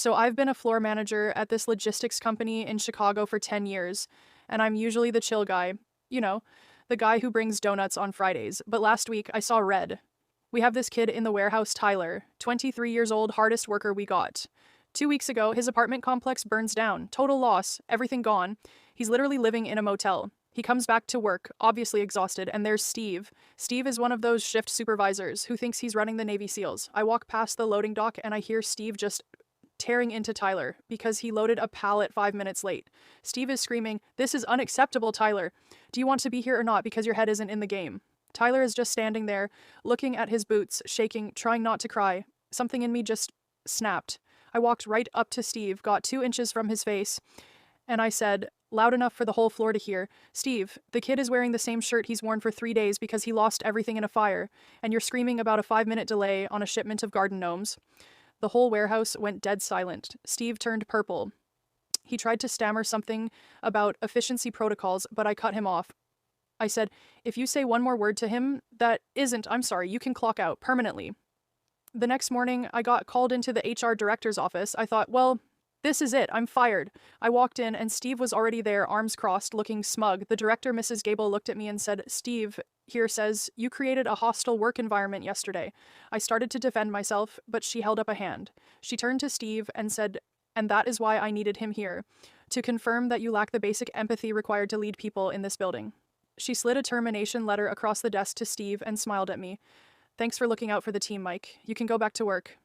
So I've been a floor manager at this logistics company in Chicago for 10 years, and I'm usually the chill guy. You know, the guy who brings donuts on Fridays. But last week I saw red. We have this kid in the warehouse, Tyler, 23 years old, hardest worker we got. 2 weeks ago, his apartment complex burns down. Total loss, everything gone. He's literally living in a motel. He comes back to work, obviously exhausted, and there's Steve. Steve is one of those shift supervisors who thinks he's running the Navy SEALs. I walk past the loading dock and I hear Steve just tearing into Tyler because he loaded a pallet 5 minutes late. Steve is screaming, "This is unacceptable, Tyler. Do you want to be here or not because your head isn't in the game?" Tyler is just standing there, looking at his boots, shaking, trying not to cry. Something in me just snapped. I walked right up to Steve, got 2 inches from his face, and I said, loud enough for the whole floor to hear, "Steve, the kid is wearing the same shirt he's worn for 3 days because he lost everything in a fire, and you're screaming about a 5 minute delay on a shipment of garden gnomes." The whole warehouse went dead silent. Steve turned purple. He tried to stammer something about efficiency protocols, but I cut him off. I said, "If you say one more word to him that isn't, I'm sorry, you can clock out permanently." The next morning, I got called into the HR director's office. I thought, well, this is it. I'm fired. I walked in, and Steve was already there, arms crossed, looking smug. The director, Mrs. Gable, looked at me and said, "Steve here says you created a hostile work environment yesterday." I started to defend myself, but she held up a hand. She turned to Steve and said, "And that is why I needed him here, to confirm that you lack the basic empathy required to lead people in this building." She slid a termination letter across the desk to Steve and smiled at me. "Thanks for looking out for the team, Mike. You can go back to work."